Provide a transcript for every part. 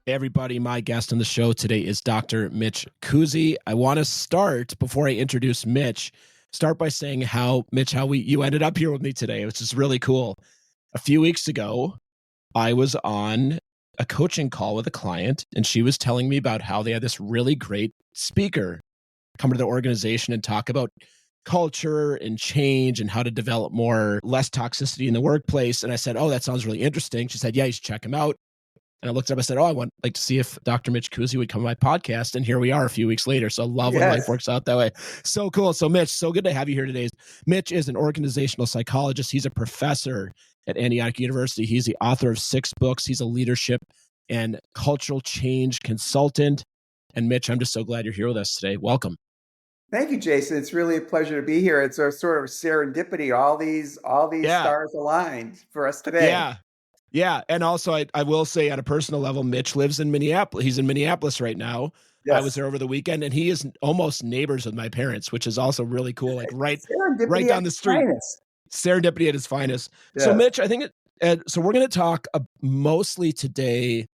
Hey everybody, my guest on the show today is Dr. Mitch Kusy. I want to start, before I introduce Mitch, start by saying you ended up here with me today, which is really cool. A few weeks ago, I was on a coaching call with a client, and she was telling me about how they had this really great speaker come to their organization and talk about culture and change and how to develop less toxicity in the workplace. And I said, "Oh, that sounds really interesting." She said, "Yeah, you should check him out." And I looked up, I said, "Oh, I want to see if Dr. Mitch Kusy would come on my podcast." And here we are a few weeks later. So I love when life works out that way. So cool. So Mitch, so good to have you here today. Mitch is an organizational psychologist. He's a professor at Antioch University. He's the author of 6 books. He's a leadership and cultural change consultant. And Mitch, I'm just so glad you're here with us today. Welcome. Thank you, Jason. It's really a pleasure to be here. It's a sort of serendipity. All these stars aligned for us today. Yeah. And also, I will say on a personal level, Mitch lives in Minneapolis. He's in Minneapolis right now. Yes. I was there over the weekend, and he is almost neighbors with my parents, which is also really cool. Like right down the street. Serendipity at its finest. Yes. So Mitch, I think so we're going to talk mostly today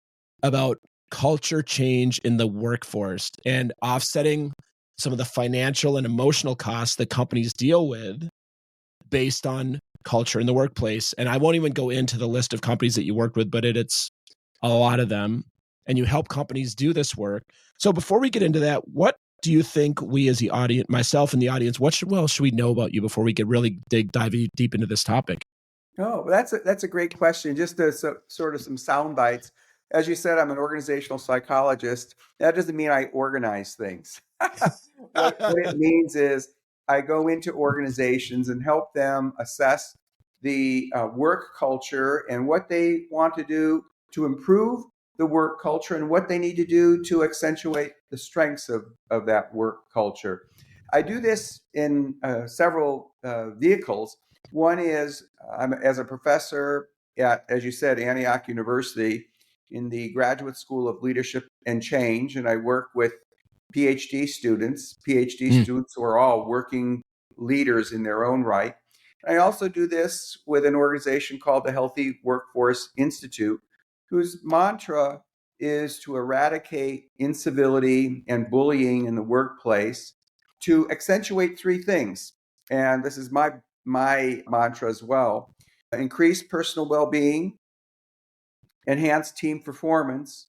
about culture change in the workforce and offsetting some of the financial and emotional costs that companies deal with based on culture in the workplace. And I won't even go into the list of companies that you worked with, but it's a lot of them. And you help companies do this work. So before we get into that, what do you think we as the audience, myself and the audience, what should we know about you before we get really dive deep into this topic? Oh, that's a great question. Just sort of some sound bites. As you said, I'm an organizational psychologist. That doesn't mean I organize things. What it means is I go into organizations and help them assess the work culture and what they want to do to improve the work culture and what they need to do to accentuate the strengths of that work culture. I do this in several vehicles. One is I'm as a professor at, as you said, Antioch University in the Graduate School of Leadership and Change, and I work with PhD students who are all working leaders in their own right. I also do this with an organization called the Healthy Workforce Institute, whose mantra is to eradicate incivility and bullying in the workplace to accentuate 3 things. And this is my mantra as well: increase personal well-being, enhance team performance,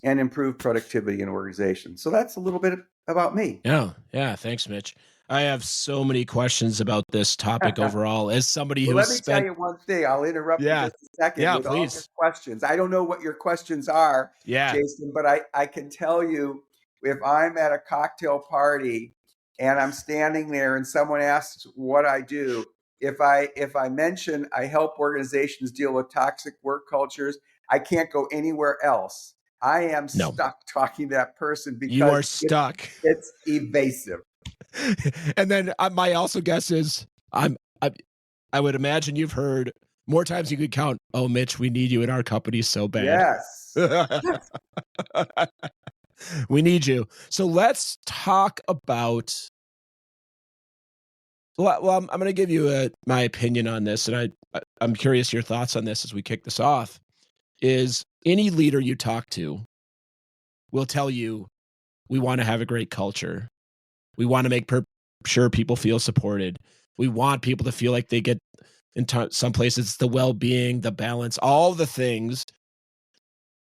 and improve productivity in organizations. So that's a little bit about me. Yeah. Thanks, Mitch. I have so many questions about this topic overall. As somebody who let me tell you one thing. I'll interrupt you just a second with please. All your questions. I don't know what your questions are, Jason, but I can tell you if I'm at a cocktail party and I'm standing there and someone asks what I do, if I mention I help organizations deal with toxic work cultures, I can't go anywhere else. I am stuck talking to that person because you are stuck. It's evasive. And then my also guess is I would imagine you've heard more times you could count. "Oh, Mitch, we need you in our company so bad." Yes. We need you. So let's talk about. Well, I'm going to give you my opinion on this, and I'm curious your thoughts on this as we kick this off. Is any leader you talk to will tell you, we want to have a great culture. We want to make sure people feel supported. We want people to feel like they get, in some places, the well-being, the balance, all the things.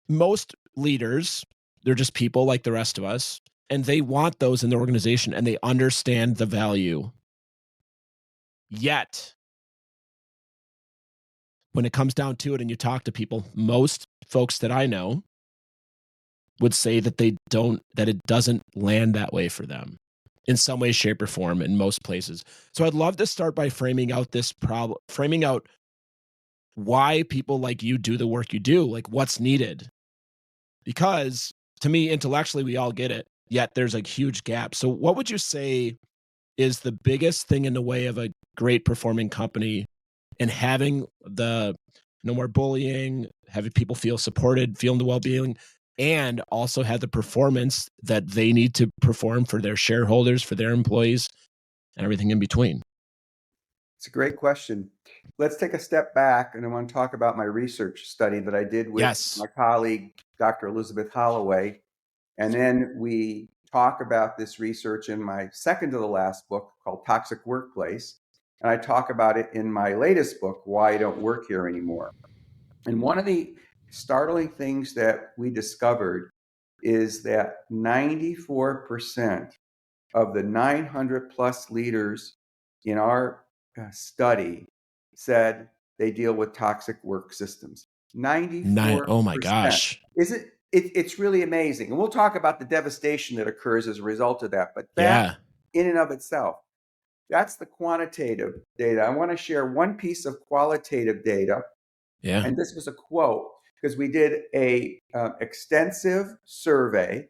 Most leaders, they're just people like the rest of us, and they want those in their organization, and they understand the value. Yet, when it comes down to it and you talk to people, most folks that I know would say that that it doesn't land that way for them in some way, shape, or form in most places. So I'd love to start by framing out this problem, framing out why people like you do the work you do, like what's needed. Because to me, intellectually, we all get it, yet there's a huge gap. So what would you say is the biggest thing in the way of a great performing company and having the no more bullying, having people feel supported, feeling the well-being, and also have the performance that they need to perform for their shareholders, for their employees, and everything in between? It's a great question. let's take a step back, and I want to talk about my research study that I did with Yes. my colleague, Dr. Elizabeth Holloway. And then we talk about this research in my second to the last book called Toxic Workplace. And I talk about it in my latest book, Why I Don't Work Here Anymore. And one of the startling things that we discovered is that 94% of the 900 plus leaders in our study said they deal with toxic work systems. 94%. Oh my gosh. It's really amazing. And we'll talk about the devastation that occurs as a result of that. But that Yeah. in and of itself, that's the quantitative data. I want to share one piece of qualitative data. Yeah. And this was a quote because we did a extensive survey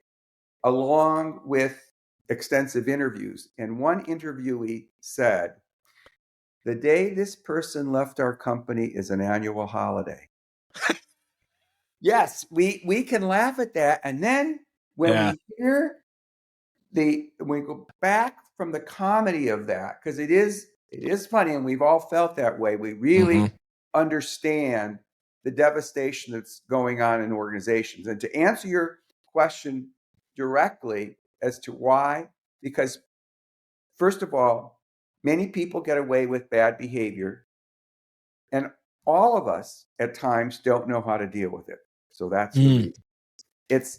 along with extensive interviews. And one interviewee said, "The day this person left our company is an annual holiday." Yes, we can laugh at that. And then when Yeah. we hear we go back from the comedy of that, because it is funny, and we've all felt that way. We really understand the devastation that's going on in organizations. And to answer your question directly as to why, because first of all, many people get away with bad behavior, and all of us at times don't know how to deal with it. So that's the reason. It's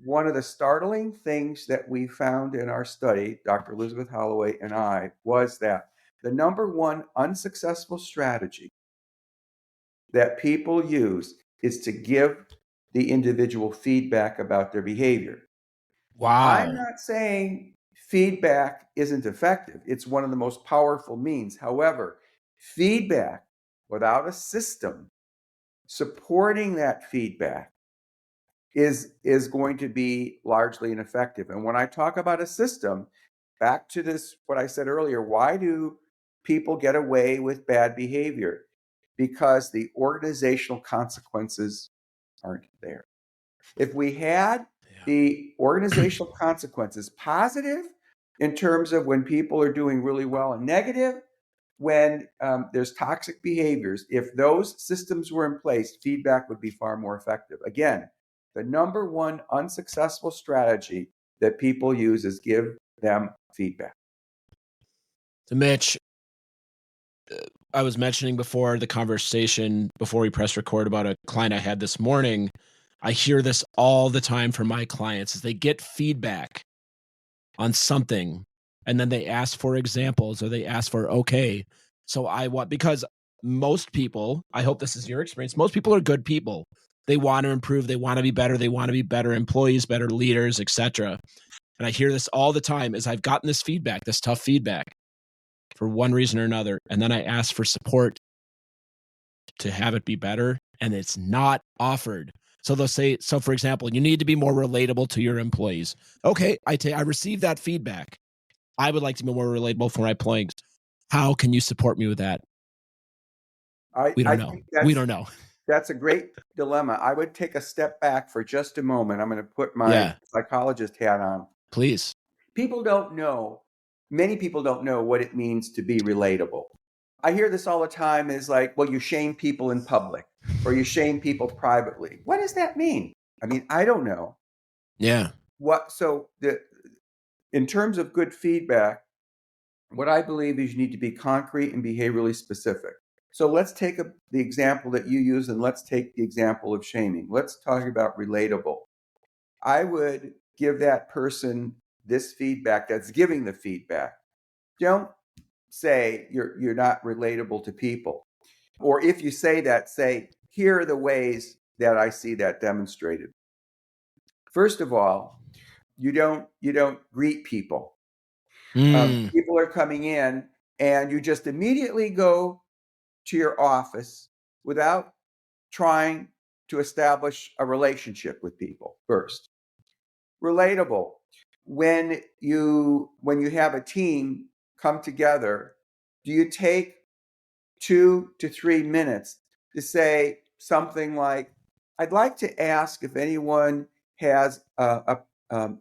one of the startling things that we found in our study, Dr. Elizabeth Holloway and I, was that the number one unsuccessful strategy that people use is to give the individual feedback about their behavior. Wow. I'm not saying feedback isn't effective. It's one of the most powerful means. However, feedback without a system supporting that feedback is going to be largely ineffective. And when I talk about a system, back to this, what I said earlier, why do people get away with bad behavior? Because the organizational consequences aren't there. If we had the organizational consequences positive in terms of when people are doing really well, and negative when there's toxic behaviors, if those systems were in place, feedback would be far more effective. Again, the number one unsuccessful strategy that people use is give them feedback. So Mitch, I was mentioning before the conversation, before we press record, about a client I had this morning. I hear this all the time from my clients, is they get feedback on something and then they ask for examples, or they ask for, okay, so I want, because most people, I hope this is your experience, most people are good people. They want to improve, they want to be better, they want to be better employees, better leaders, etc. And I hear this all the time, is I've gotten this feedback, this tough feedback, for one reason or another, and then I ask for support to have it be better, and it's not offered. So they'll say, so for example, you need to be more relatable to your employees. Okay, I received that feedback. I would like to be more relatable for my employees. How can you support me with that? We don't know. We don't know. That's a great dilemma. I would take a step back for just a moment. I'm going to put my psychologist hat on. Please. People don't know, many people don't know what it means to be relatable. I hear this all the time, is like, well, you shame people in public or you shame people privately. What does that mean? I mean, I don't know. Yeah. In terms of good feedback, what I believe is you need to be concrete and behaviorally specific. So let's take the example that you use, and let's take the example of shaming. Let's talk about relatable. I would give that person this feedback that's giving the feedback. Don't say you're not relatable to people. Or if you say that, say, here are the ways that I see that demonstrated. First of all, you don't greet people. People are coming in and you just immediately go to your office without trying to establish a relationship with people first. Relatable. When you have a team come together, do you take 2 to 3 minutes to say something like, I'd like to ask if anyone has a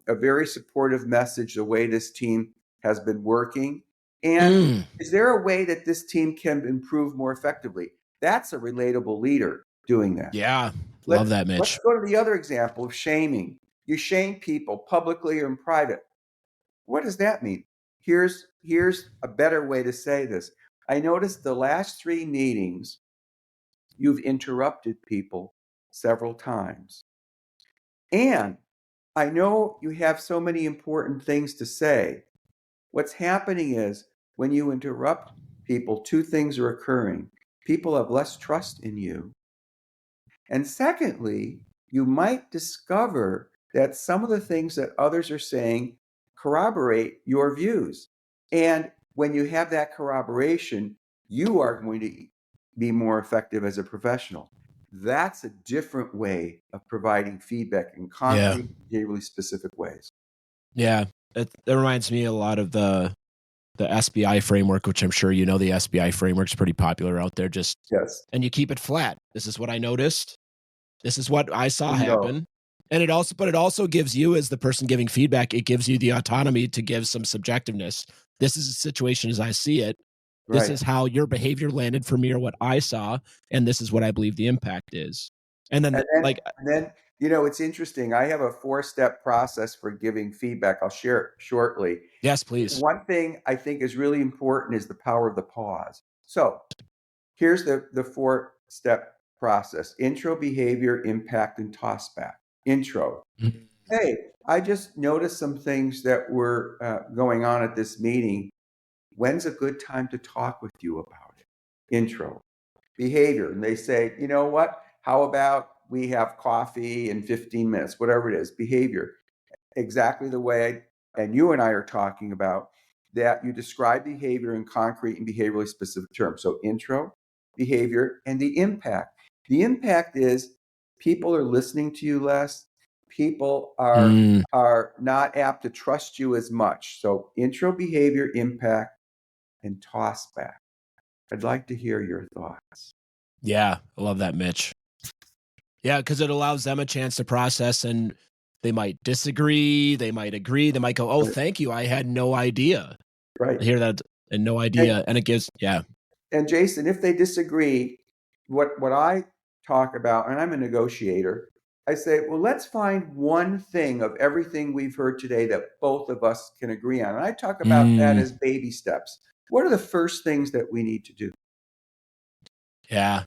very supportive message, the way this team has been working, And is there a way that this team can improve more effectively? That's a relatable leader doing that. Yeah. Love that, Mitch. Let's go to the other example of shaming. You shame people publicly or in private. What does that mean? Here's a better way to say this. I noticed the last 3 meetings, you've interrupted people several times. And I know you have so many important things to say. What's happening is when you interrupt people, 2 things are occurring. People have less trust in you. And secondly, you might discover that some of the things that others are saying corroborate your views. And when you have that corroboration, you are going to be more effective as a professional. That's a different way of providing feedback in concrete, behaviorally specific ways. Yeah. It reminds me a lot of the SBI framework, which I'm sure you know. The SBI framework's pretty popular out there. Yes. And you keep it flat. This is what I noticed. This is what I saw happen. And it also gives you, as the person giving feedback, it gives you the autonomy to give some subjectiveness. This is a situation as I see it. This is how your behavior landed for me, or what I saw, and this is what I believe the impact is. And then, it's interesting. I have a 4-step process for giving feedback. I'll share it shortly. Yes, please. One thing I think is really important is the power of the pause. So here's the 4-step process: intro, behavior, impact, and toss back. Intro. Hey, I just noticed some things that were going on at this meeting. When's a good time to talk with you about it? Intro. Behavior. And they say, you know what? How about we have coffee in 15 minutes, whatever it is. Behavior. Exactly the way you and I are talking about, that you describe behavior in concrete and behaviorally specific terms. So intro, behavior, and the impact. The impact is people are listening to you less. People are not apt to trust you as much. So intro, behavior, impact, and toss back. I'd like to hear your thoughts. Yeah, I love that, Mitch. Yeah, because it allows them a chance to process, and they might disagree, they might agree, they might go, oh, thank you, I had no idea. Right. I hear that, and no idea, and it gives, And Jason, if they disagree, what I talk about, and I'm a negotiator, I say, well, let's find one thing of everything we've heard today that both of us can agree on. And I talk about that as baby steps. What are the first things that we need to do? Yeah.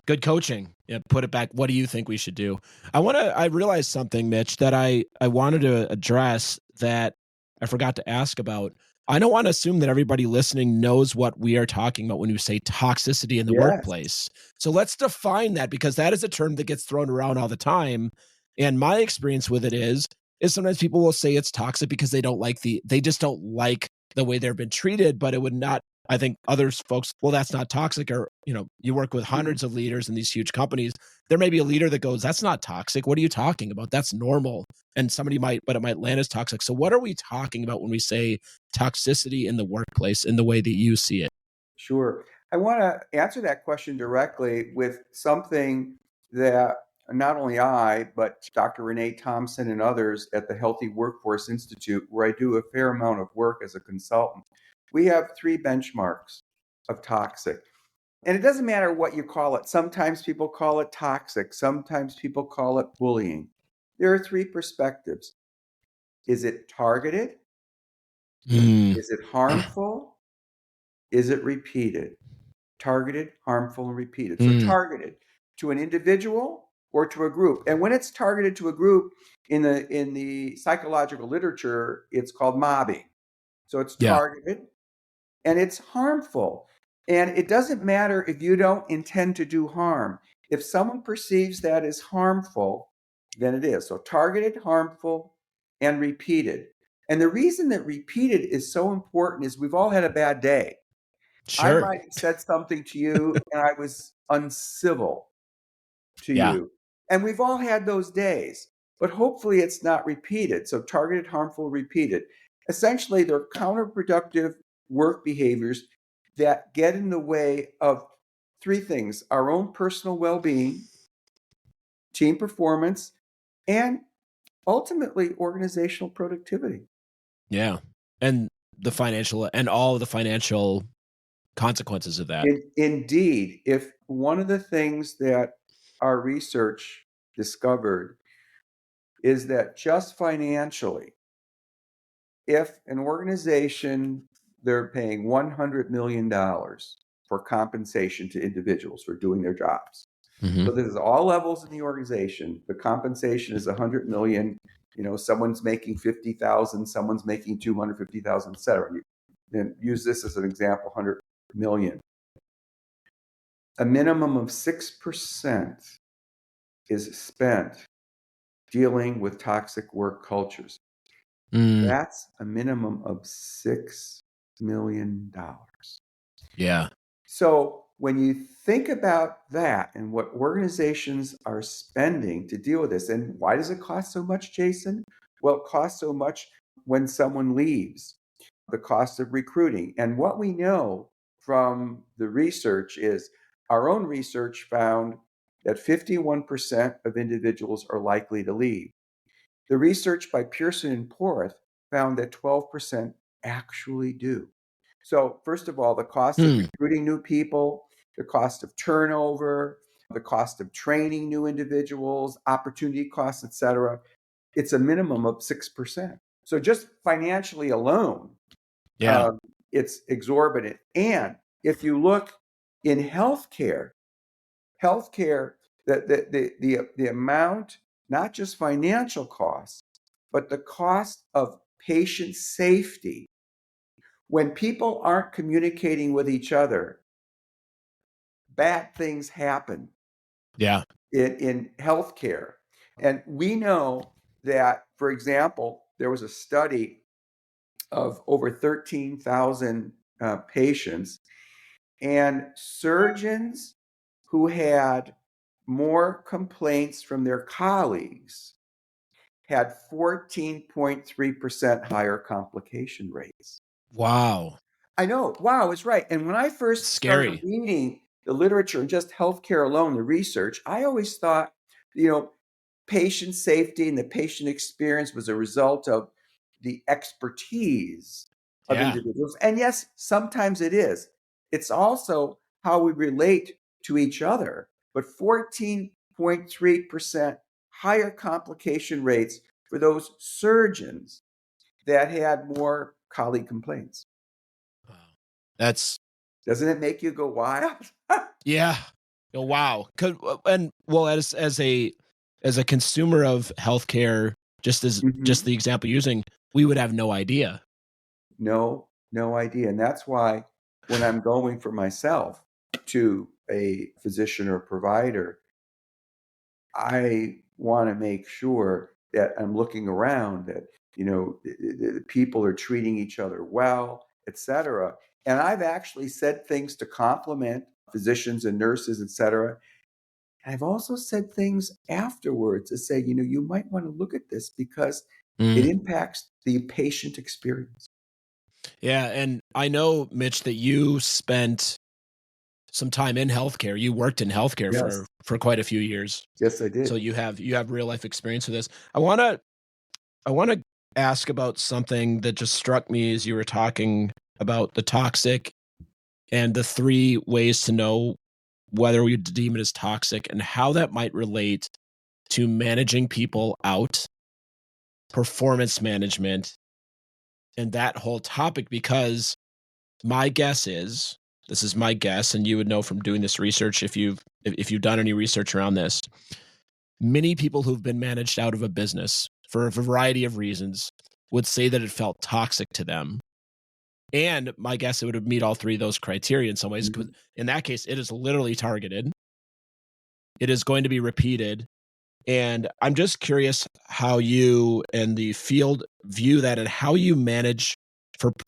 Good coaching. Yeah, put it back. What do you think we should do? I realized something, Mitch, that I wanted to address that I forgot to ask about. I don't want to assume that everybody listening knows what we are talking about when we say toxicity in the workplace. So let's define that, because that is a term that gets thrown around all the time. And my experience with it is sometimes people will say it's toxic because they just don't like the way they've been treated, but it would not. I think others folks, well, that's not toxic. Or, you work with hundreds of leaders in these huge companies. There may be a leader that goes, that's not toxic. What are you talking about? That's normal. And somebody but it might land as toxic. So what are we talking about when we say toxicity in the workplace in the way that you see it? Sure. I want to answer that question directly with something that not only I, but Dr. Renee Thompson and others at the Healthy Workforce Institute, where I do a fair amount of work as a consultant. We have 3 benchmarks of toxic. And it doesn't matter what you call it. Sometimes people call it toxic. Sometimes people call it bullying. There are 3 perspectives. Is it targeted? Is it harmful? Is it repeated? Targeted, harmful, and repeated. So targeted to an individual or to a group. And when it's targeted to a group, in the psychological literature, it's called mobbing. So it's targeted and it's harmful. And it doesn't matter if you don't intend to do harm. If someone perceives that as harmful, then it is. So targeted, harmful, and repeated. And the reason that repeated is so important is we've all had a bad day. Sure. I might have said something to you and I was uncivil to you. And we've all had those days, but hopefully it's not repeated. So targeted, harmful, repeated. Essentially, they're counterproductive work behaviors that get in the way of 3 things: our own personal well-being, team performance, and ultimately organizational productivity. Yeah. And the financial and all of the financial consequences of that. Indeed, if one of the things that our research discovered is that just financially, if an organization, they're paying $100 million for compensation to individuals for doing their jobs. Mm-hmm. So this is all levels in the organization. The compensation is 100 million. Someone's making 50,000, someone's making 250,000, et cetera. And use this as an example, 100 million. A minimum of 6% is spent dealing with toxic work cultures. That's a minimum of $6 million. Yeah. So when you think about that and what organizations are spending to deal with this, and why does it cost so much, Jason? Well, it costs so much when someone leaves, the cost of recruiting. And what we know from the research is our own research found that 51% of individuals are likely to leave. The research by Pearson and Porth found that 12% actually do. So first of all, the cost of recruiting new people, the cost of turnover, the cost of training new individuals, opportunity costs, et cetera, it's a minimum of 6%. So just financially alone, it's exorbitant. And if you look in healthcare, the amount, not just financial costs, but the cost of patient safety. When people aren't communicating with each other, bad things happen. Yeah. In healthcare. And we know that, for example, there was a study of over 13,000 patients, and surgeons who had more complaints from their colleagues had 14.3% higher complication rates. Wow. I know. Wow, it's right. And when I first started reading the literature and just healthcare alone, the research, I always thought, patient safety and the patient experience was a result of the expertise of individuals. And yes, sometimes it is. It's also how we relate to each other. But 14.3% higher complication rates for those surgeons that had more colleague complaints. Doesn't it make you go wild? Yeah. Oh, wow. As a consumer of healthcare, just the example using, we would have no idea. No idea. And that's why when I'm going for myself to a physician or provider, I want to make sure that I'm looking around, that the people are treating each other well, et cetera. And I've actually said things to compliment physicians and nurses, et cetera. I've also said things afterwards to say, you might want to look at this because it impacts the patient experience. Yeah. And I know, Mitch, that you spent some time in healthcare. You worked in healthcare for quite a few years. Yes, I did. So you have real life experience with this. I want to ask about something that just struck me as you were talking about the toxic and the 3 ways to know whether we deem it as toxic and how that might relate to managing people out, performance management, and that whole topic. Because my guess is, this is my guess, and you would know from doing this research if you've done any research around this, many people who've been managed out of a business for a variety of reasons would say that it felt toxic to them. And my guess, it would meet all 3 of those criteria in some ways. In that case, it is literally targeted. It is going to be repeated. And I'm just curious how you and the field view that and how you manage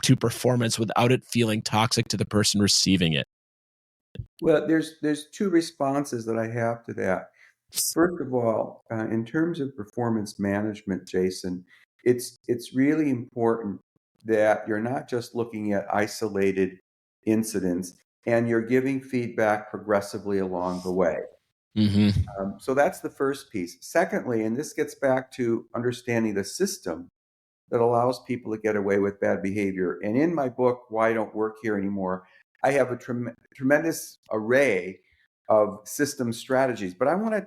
to performance without it feeling toxic to the person receiving it. Well, there's 2 responses that I have to that. First of all, in terms of performance management, Jason, it's really important that you're not just looking at isolated incidents and you're giving feedback progressively along the way. So that's the first piece. Secondly, and this gets back to understanding the system, that allows people to get away with bad behavior. And in my book, Why I Don't Work Here Anymore, I have a tremendous array of system strategies. But I want to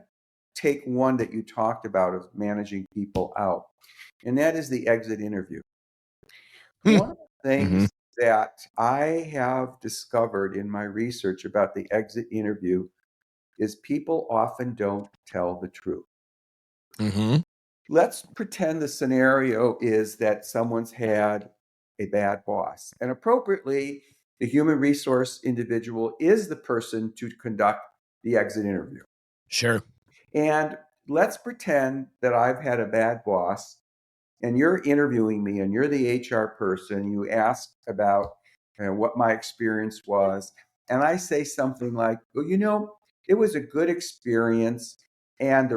take one that you talked about of managing people out, and that is the exit interview. One of the things that I have discovered in my research about the exit interview is people often don't tell the truth. Let's pretend the scenario is that someone's had a bad boss, and appropriately, the human resource individual is the person to conduct the exit interview. Sure. And let's pretend that I've had a bad boss and you're interviewing me and you're the HR person. You ask about what my experience was. And I say something like, well, it was a good experience. And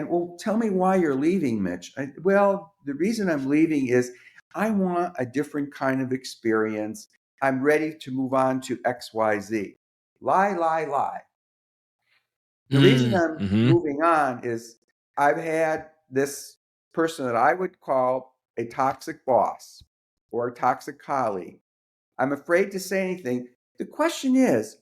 well, tell me why you're leaving, Mitch. Well, the reason I'm leaving is I want a different kind of experience. I'm ready to move on to XYZ. Lie, lie, lie. The reason I'm moving on is I've had this person that I would call a toxic boss or a toxic colleague. I'm afraid to say anything. The question is,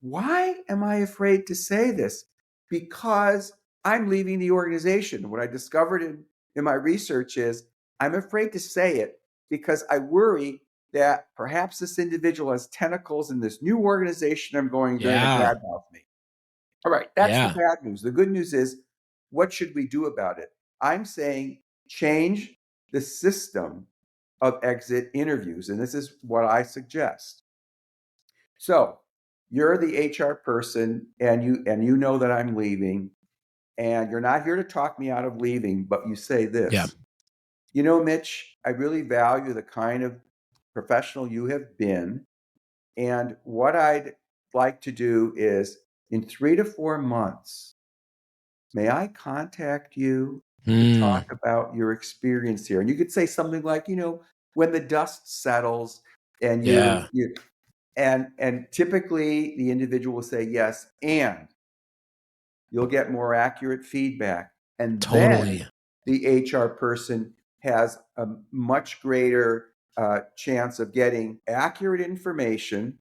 why am I afraid to say this? Because I'm leaving the organization. What I discovered in my research is I'm afraid to say it because I worry that perhaps this individual has tentacles in this new organization I'm going to badmouth me. All right, that's the bad news. The good news is, what should we do about it? I'm saying change the system of exit interviews, and this is what I suggest. So you're the HR person, and you know that I'm leaving, and you're not here to talk me out of leaving, but you say this. Mitch, I really value the kind of professional you have been, and what I'd like to do is, in 3 to 4 months, may I contact you to talk about your experience here? And you could say something like, when the dust settles and and typically the individual will say yes, and you'll get more accurate feedback. And then the HR person has a much greater chance of getting accurate information.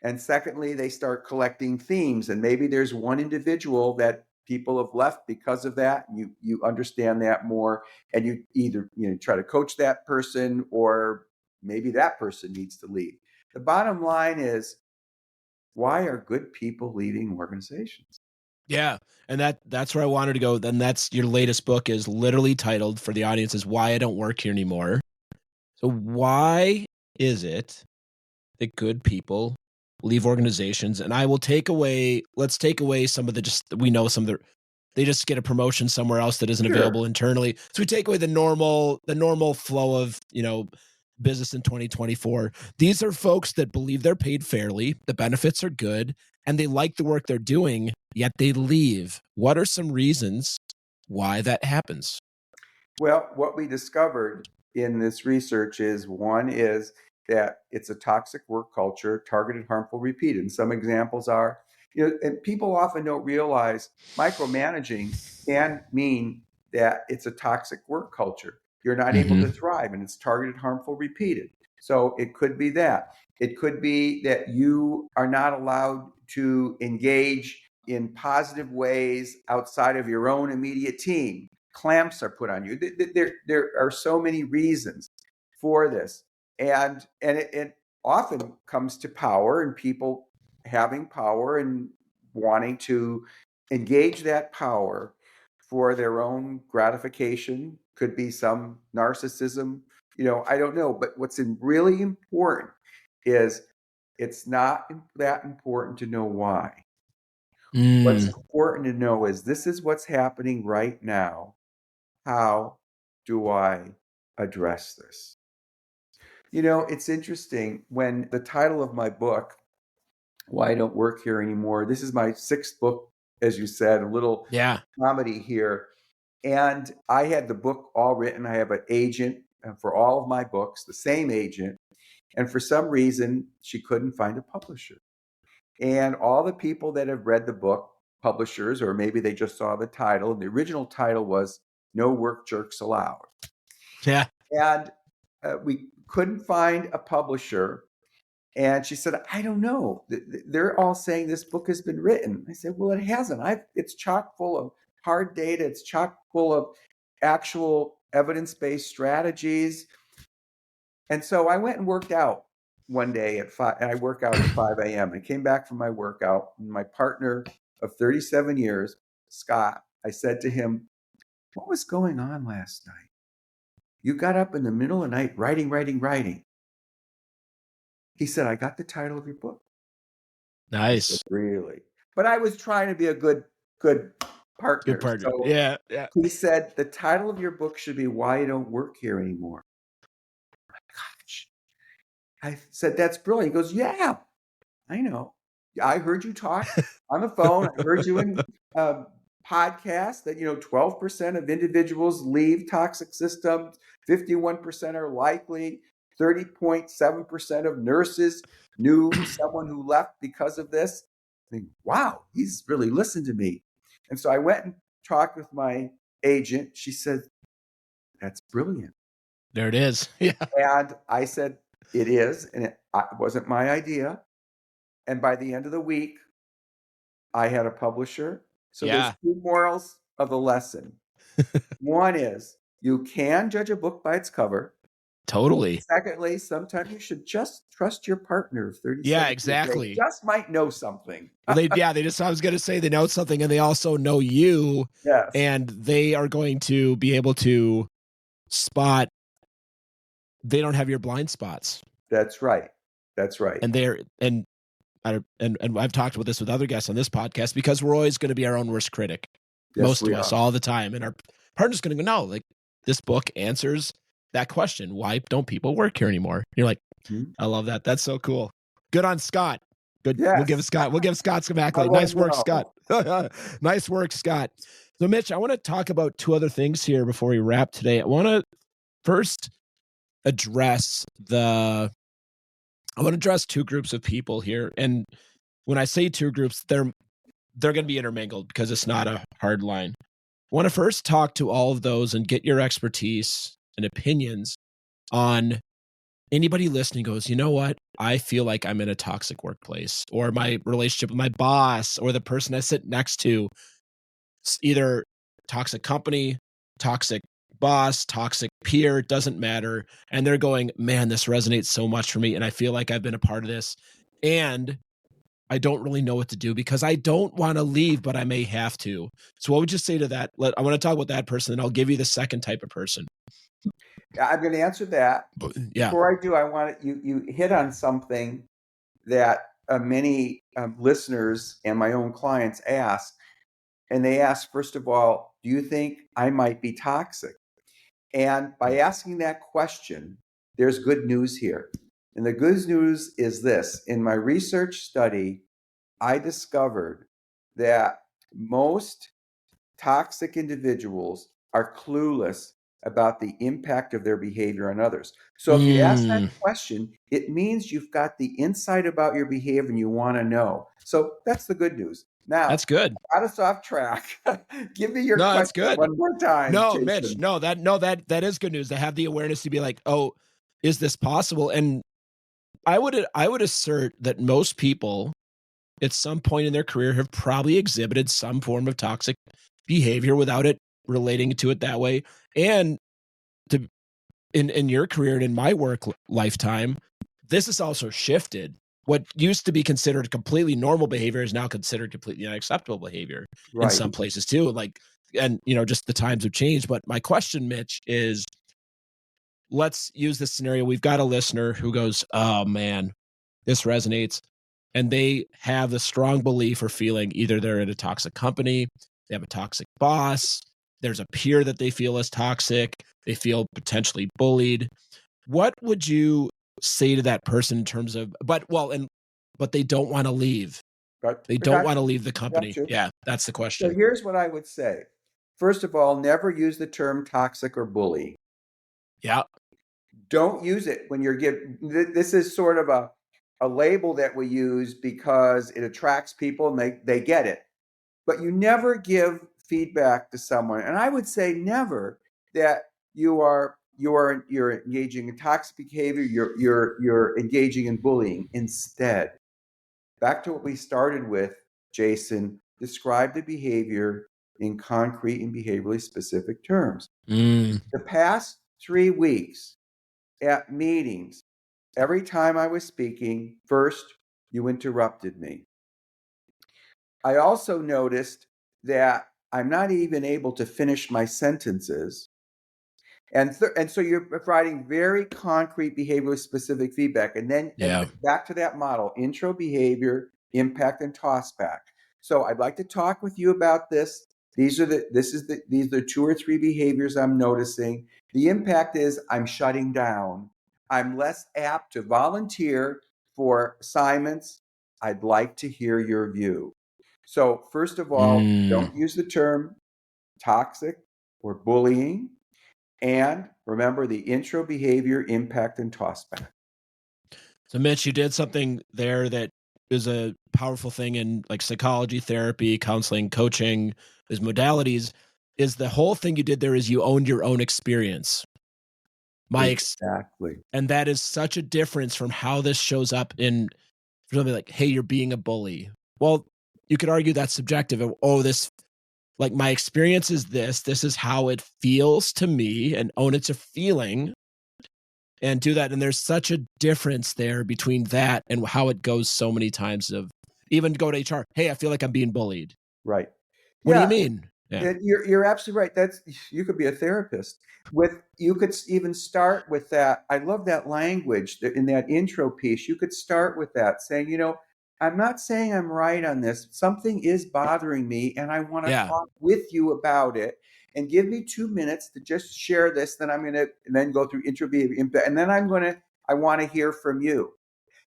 And secondly, they start collecting themes. And maybe there's one individual that people have left because of that. You understand that more, and you either try to coach that person, or maybe that person needs to leave. The bottom line is, why are good people leaving organizations? Yeah. And that's where I wanted to go. Then that's your latest book is literally titled for the audience is Why I Don't Work Here Anymore. So why is it that good people leave organizations? And I will let's take away some of they just get a promotion somewhere else that isn't available internally. So we take away the normal flow of, business in 2024. These are folks that believe they're paid fairly, the benefits are good, and they like the work they're doing, yet they leave. What are some reasons why that happens? Well, what we discovered in this research is, one is that it's a toxic work culture, targeted, harmful, repeated. And some examples are, and people often don't realize micromanaging can mean that it's a toxic work culture. You're not able to thrive, and it's targeted, harmful, repeated. So it could be that. It could be that you are not allowed to engage in positive ways outside of your own immediate team. Clamps are put on you. There are so many reasons for this. And it often comes to power and people having power and wanting to engage that power for their own gratification. Could be some narcissism, I don't know. But what's really important is it's not that important to know why. What's important to know is this is what's happening right now. How do I address this? It's interesting, when the title of my book, Why I Don't Work Here Anymore, this is my 6th book, as you said, a little comedy here. And I had the book all written. I have an agent for all of my books, the same agent. And for some reason, she couldn't find a publisher. And all the people that have read the book, publishers, or maybe they just saw the title, and the original title was No Work Jerks Allowed. Yeah. And we couldn't find a publisher. And she said, I don't know. They're all saying this book has been written. I said, well, it hasn't. It's chock full of hard data. It's chock full of actual evidence-based strategies. And so I went and worked out one day at 5, and I work out at 5 a.m. I came back from my workout, and my partner of 37 years, Scott, I said to him, what was going on last night? You got up in the middle of the night writing. He said, I got the title of your book. Nice. Said, really? But I was trying to be a good partner. Good partner. So yeah. he said, the title of your book should be Why You Don't Work Here Anymore. Oh my gosh. I said, that's brilliant. He goes, yeah, I know. I heard you talk on the phone. I heard you in podcast that 12% of individuals leave toxic systems, 51% are likely, 30.7% of nurses knew someone who left because of this. I think, wow, he's really listened to me. And so I went and talked with my agent. She said, that's brilliant. There it is. Yeah. And I said, it is. And it wasn't my idea. And by the end of the week, I had a publisher. So there's two morals of the lesson. One is you can judge a book by its cover. Totally. Secondly, sometimes you should just trust your partner of 37 Yeah, years. exactly. They just might know something. Well, I was going to say they know something, and they also know you. Yes. And they are going to be able to spot, they don't have your blind spots. That's right. And I've talked about this with other guests on this podcast, because we're always going to be our own worst critic. Yes, most of us all the time. And our partner's going to go, no, like, this book answers that question. Why don't people work here anymore? And you're like, I love that. That's so cool. Good on Scott. Good. Yes. We'll give Scott some accolade. Nice work, Scott. Nice work, Scott. So Mitch, I want to talk about two other things here before we wrap today. I want to first address two groups of people here. And when I say two groups, they're going to be intermingled because it's not a hard line. I want to first talk to all of those and get your expertise and opinions on anybody listening goes, you know what? I feel like I'm in a toxic workplace, or my relationship with my boss or the person I sit next to, either toxic company, toxic boss, toxic peer, it doesn't matter. And they're going, man, this resonates so much for me. And I feel like I've been a part of this. And I don't really know what to do because I don't want to leave, but I may have to. So what would you say to that? I want to talk about that person, and I'll give you the second type of person. I'm going to answer that. Yeah. Before I do, I want you hit on something that many listeners and my own clients ask. And they ask, first of all, do you think I might be toxic? And by asking that question, there's good news here. And the good news is this. In my research study, I discovered that most toxic individuals are clueless about the impact of their behavior on others. So if you ask that question, it means you've got the insight about your behavior and you want to know. So that's the good news. Now, that's good. Got us off track. Give me your question that's good. one more time. No, Jason. Mitch, that is good news. To have the awareness to be like, oh, is this possible? And I would assert that most people at some point in their career have probably exhibited some form of toxic behavior without it relating to it that way. And in your career and in my work lifetime, this has also shifted. What used to be considered completely normal behavior is now considered completely unacceptable behavior in some places too. Just the times have changed. But my question, Mitch, is, let's use this scenario. We've got a listener who goes, oh man, this resonates. And they have the strong belief or feeling either they're in a toxic company, they have a toxic boss, there's a peer that they feel is toxic, they feel potentially bullied. What would you say to that person in terms of, but they don't want to leave. Right. They don't want to leave the company. Yeah, that's the question. So here's what I would say. First of all, never use the term toxic or bully. Yeah. Don't use it when you're this is sort of a label that we use because it attracts people and they get it. But you never give feedback to someone. And I would say never that you are you're engaging in toxic behavior, you're engaging in bullying. Instead, back to what we started with, Jason, describe the behavior in concrete and behaviorally specific terms. The past 3 weeks at meetings, every time I was speaking, first, you interrupted me. I also noticed that I'm not even able to finish my sentences. And so you're providing very concrete behavior specific feedback. And then back to that model, intro, behavior, impact, and toss back. So I'd like to talk with you about this. These are the 2 or 3 behaviors I'm noticing. The impact is I'm shutting down. I'm less apt to volunteer for assignments. I'd like to hear your view. So first of all, don't use the term toxic or bullying. And remember the intro, behavior, impact, and toss back. So Mitch, you did something there that is a powerful thing in like psychology, therapy, counseling, coaching, is modalities. Is the whole thing you did there is you owned your own experience. Exactly. And that is such a difference from how this shows up in something like, hey, you're being a bully. Well, you could argue that's subjective. Oh, this, like, my experience is this is how it feels to me, and own it's a feeling and do that. And there's such a difference there between that and how it goes so many times of even go to HR. Hey, I feel like I'm being bullied. Right. What do you mean? Yeah. You're absolutely right. You could be a therapist. You could even start with that. I love that language in that intro piece. You could start with that saying, I'm not saying I'm right on this. Something is bothering me and I want to talk with you about it, and give me 2 minutes to just share this. Then I'm going to then go through intro, behavior, impact, and then I want to hear from you.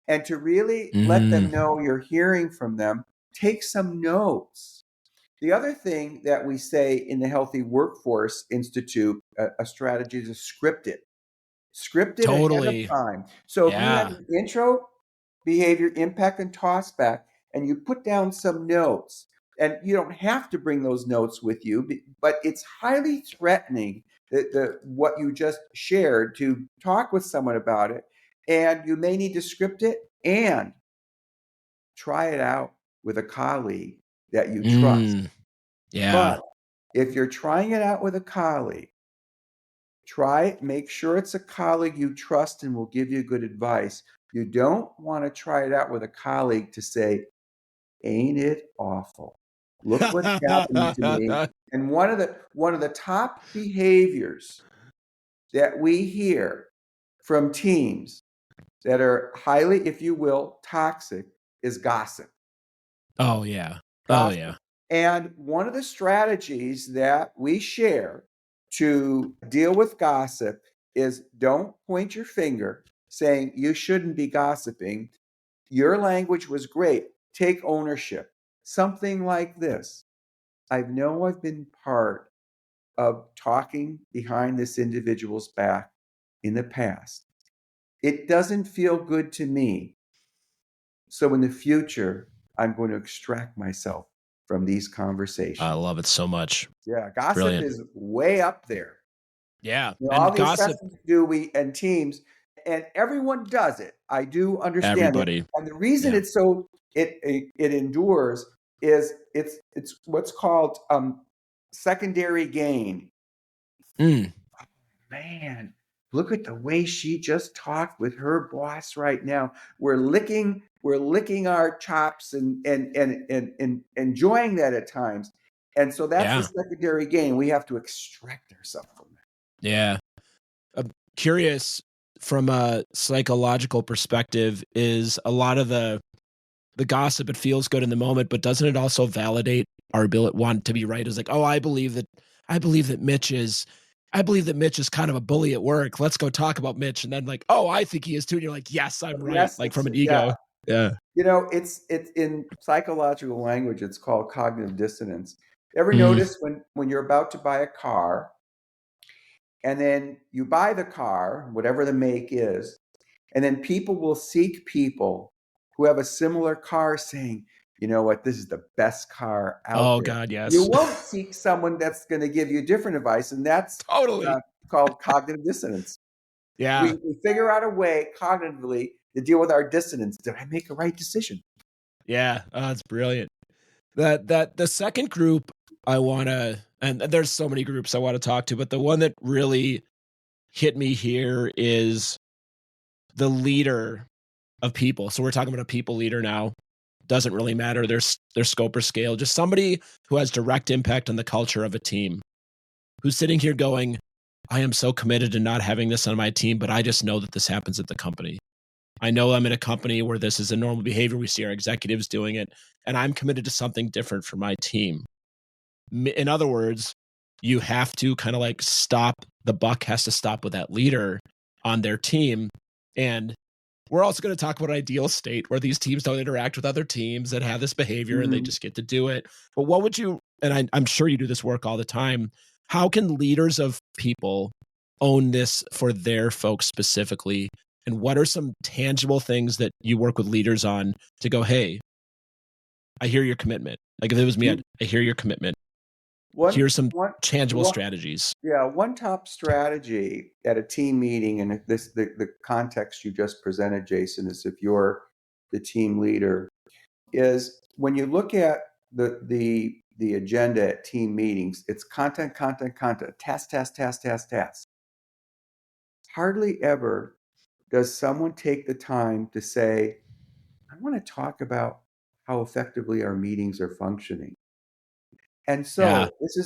And to really let them know you're hearing from them, take some notes. The other thing that we say in the Healthy Workforce Institute, a strategy is to script it. Script it ahead of time. So if you have an intro, behavior, impact, and toss back, and you put down some notes, and you don't have to bring those notes with you, but it's highly threatening what you just shared to talk with someone about it. And you may need to script it and try it out with a colleague that you trust. But if you're trying it out with a colleague, make sure it's a colleague you trust and will give you good advice. You don't want to try it out with a colleague to say, ain't it awful? Look what's happening to me. And one of the top behaviors that we hear from teams that are highly, if you will, toxic is gossip. Oh, yeah. Gossip. Oh, yeah. And one of the strategies that we share to deal with gossip is don't point your finger saying you shouldn't be gossiping. Your language was great. Take ownership. Something like this. I've been part of talking behind this individual's back in the past. It doesn't feel good to me. So in the future, I'm going to extract myself from these conversations. I love it so much. Yeah, gossip is way up there. Yeah, and all the assessments and teams, and everyone does it. I do understand everybody. It. And the reason it endures is it's what's called secondary gain. Man, look at the way she just talked with her boss right now. We're licking our chops and enjoying that at times. And so that's the secondary gain. We have to extract ourselves from that. Yeah. I'm curious from a psychological perspective, is a lot of the gossip, it feels good in the moment, but doesn't it also validate our ability want to be right? Is like, oh, I believe that Mitch is kind of a bully at work. Let's go talk about Mitch. And then like, oh, I think he is too. And you're like, yes, I'm right. Yes, like from an ego. Yeah. It's in psychological language, it's called cognitive dissonance. Ever notice when you're about to buy a car and then you buy the car, whatever the make is, and then people will seek people who have a similar car saying, you know what, this is the best car out there. God, yes. You won't seek someone that's going to give you different advice. And that's totally called cognitive dissonance. Yeah. We figure out a way cognitively to deal with our dissonance. Did I make a right decision? Yeah. Oh, that's brilliant. The second group I want to, and there's so many groups I want to talk to, but the one that really hit me here is the leader of people. So we're talking about a people leader now. Doesn't really matter their scope or scale. Just somebody who has direct impact on the culture of a team. Who's sitting here going, I am so committed to not having this on my team, but I just know that this happens at the company. I know I'm in a company where this is a normal behavior. We see our executives doing it, and I'm committed to something different for my team. In other words, you have to kind of like stop, the buck has to stop with that leader on their team. And we're also going to talk about ideal state where these teams don't interact with other teams that have this behavior and they just get to do it. But what would you, and I'm sure you do this work all the time, how can leaders of people own this for their folks specifically? And what are some tangible things that you work with leaders on to go, hey, I hear your commitment. Like if it was me, I hear your commitment. Here's some tangible strategies. Yeah, one top strategy at a team meeting, and the context you just presented, Jason, is if you're the team leader, is when you look at the agenda at team meetings, it's content, task. Hardly ever does someone take the time to say, I want to talk about how effectively our meetings are functioning. And so this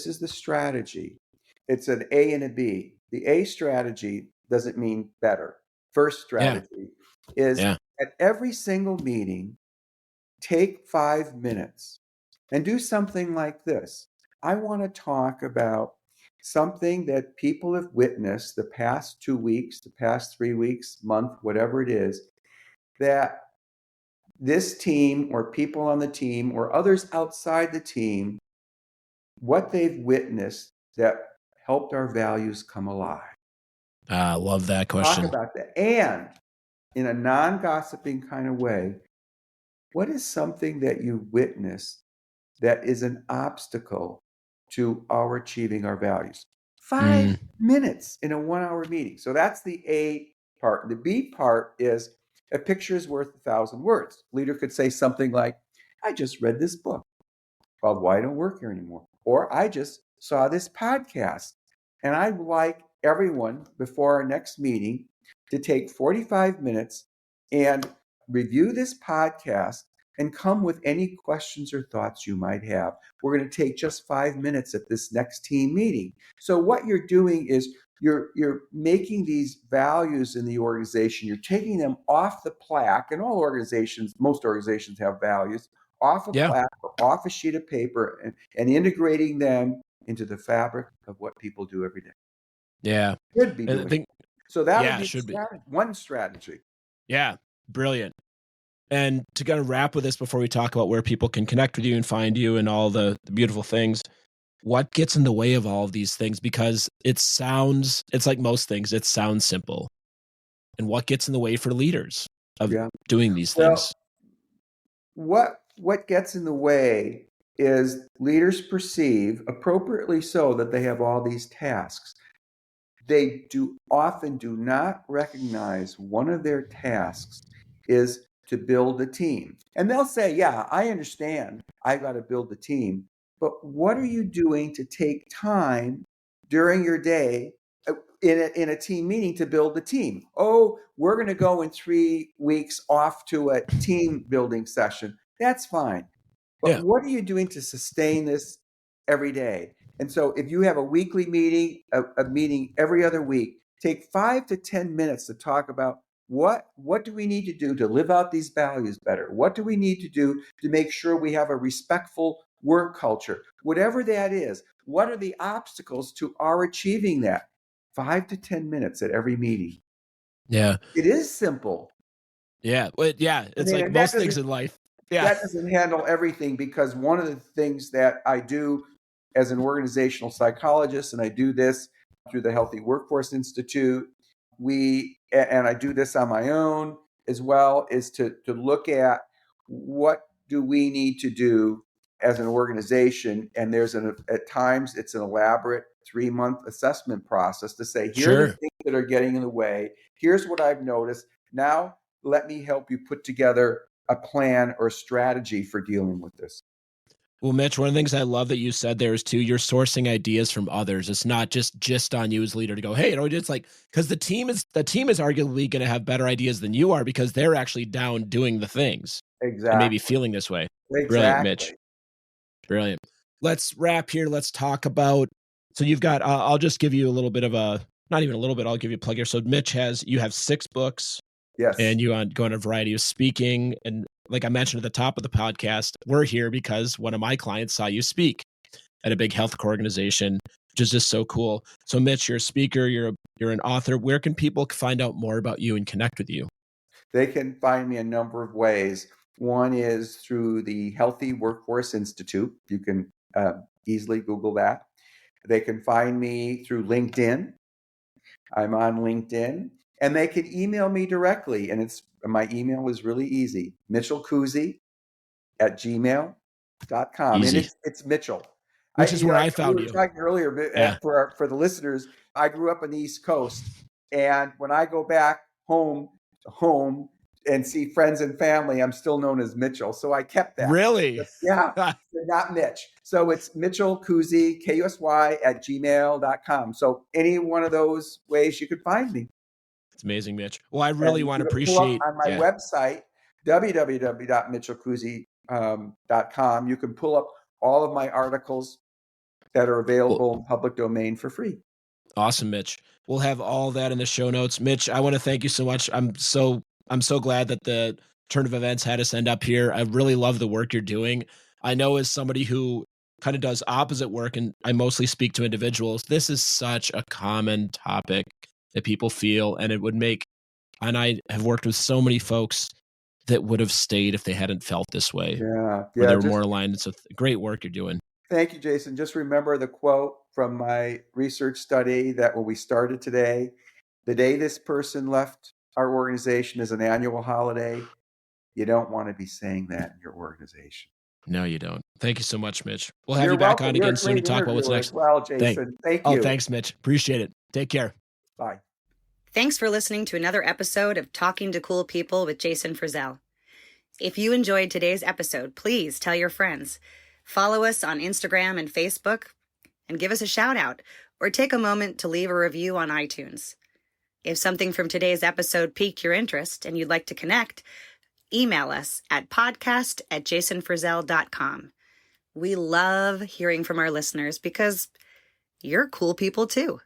is the strategy. It's an A and a B. The A strategy doesn't mean better. First strategy is at every single meeting, take 5 minutes and do something like this. I want to talk about something that people have witnessed the past 2 weeks, the past 3 weeks, month, whatever it is, that this team or people on the team or others outside the team, what they've witnessed that helped our values come alive. I love that question. Talk about that. And in a non-gossiping kind of way, what is something that you witnessed that is an obstacle to our achieving our values? 5 minutes in a 1-hour meeting. So that's the A part. The B part is a picture is worth 1,000 words. Leader could say something like, I just read this book called Why I Don't Work Here Anymore. Or I just saw this podcast. And I'd like everyone before our next meeting to take 45 minutes and review this podcast and come with any questions or thoughts you might have. We're going to take just 5 minutes at this next team meeting. So what you're doing is you're making these values in the organization, you're taking them off the plaque, and most organizations have values, off a plaque or off a sheet of paper and integrating them into the fabric of what people do every day. Yeah. Should be doing. So that would be one strategy. Yeah. Brilliant. And to kind of wrap with this before we talk about where people can connect with you and find you and all the beautiful things, what gets in the way of all of these things? Because it's like most things, it sounds simple. And what gets in the way for leaders of doing these things? What gets in the way is leaders perceive, appropriately so, that they have all these tasks. They often do not recognize one of their tasks is to build a team. And they'll say, yeah, I understand, I got to build a team. But what are you doing to take time during your day in a team meeting to build the team? Oh, we're going to go in 3 weeks off to a team building session. That's fine. But what are you doing to sustain this every day? And so if you have a weekly meeting, a meeting every other week, take 5 to 10 minutes to talk about what do we need to do to live out these values better? What do we need to do to make sure we have a respectful work culture? Whatever that is, what are the obstacles to our achieving that? 5 to 10 minutes at every meeting. Yeah. It is simple. Yeah. Well, yeah. It's like most things in life. Yeah. That doesn't handle everything, because one of the things that I do as an organizational psychologist, and I do this through the Healthy Workforce Institute, and I do this on my own as well, is to look at what do we need to do as an organization, and at times it's an elaborate 3-month assessment process to say, here are the Sure. things that are getting in the way. Here's what I've noticed. Now, let me help you put together a plan or strategy for dealing with this. Well, Mitch, one of the things I love that you said there is too, you're sourcing ideas from others. It's not just on you as leader to go, hey, it's like, because the team is arguably going to have better ideas than you are because they're actually down doing the things and maybe Exactly. feeling this way. Brilliant, Exactly. Mitch. Brilliant. Let's wrap here. Let's talk about, so you've got, I'll just give you a little bit of not even a little bit, I'll give you a plug here. So Mitch you have 6 books. Yes. And you go on a variety of speaking. And like I mentioned at the top of the podcast, we're here because one of my clients saw you speak at a big health organization, which is just so cool. So Mitch, you're a speaker, you're an author. Where can people find out more about you and connect with you? They can find me a number of ways. One is through the Healthy Workforce Institute. You can easily Google that. They can find me through LinkedIn. I'm on LinkedIn. And they can email me directly. And my email is really easy, mitchellkusy@gmail.com. Easy. And it's Mitchell. Which is where I found we you. were talking earlier, but Yeah. for the listeners, I grew up on the East Coast. And when I go back home and see friends and family, I'm still known as Mitchell. So I kept that. Really? Yeah, not Mitch. So it's Mitchell Kusy, Kusy @gmail.com. So any one of those ways you could find me. It's amazing, Mitch. Well, I really want to appreciate on my website, www.mitchellkusy.com. You can pull up all of my articles that are available in public domain for free. Awesome, Mitch. We'll have all that in the show notes. Mitch, I want to thank you so much. I'm so glad that the turn of events had us end up here. I really love the work you're doing. I know as somebody who kind of does opposite work and I mostly speak to individuals, this is such a common topic that people feel, and and I have worked with so many folks that would have stayed if they hadn't felt this way. Yeah. They're more aligned. It's great work you're doing. Thank you, Jason. Just remember the quote from my research study that when we started today, the day this person left our organization is an annual holiday. You don't want to be saying that in your organization. No, you don't. Thank you so much, Mitch. We'll have you back on again soon to talk about what's next. Well, Jason, thank you. Oh, thanks, Mitch. Appreciate it. Take care. Bye. Thanks for listening to another episode of Talking to Cool People with Jason Frizzell. If you enjoyed today's episode, please tell your friends. Follow us on Instagram and Facebook, and give us a shout out, or take a moment to leave a review on iTunes. If something from today's episode piqued your interest and you'd like to connect, email us at podcast@jasonfrizzell.com. We love hearing from our listeners because you're cool people too.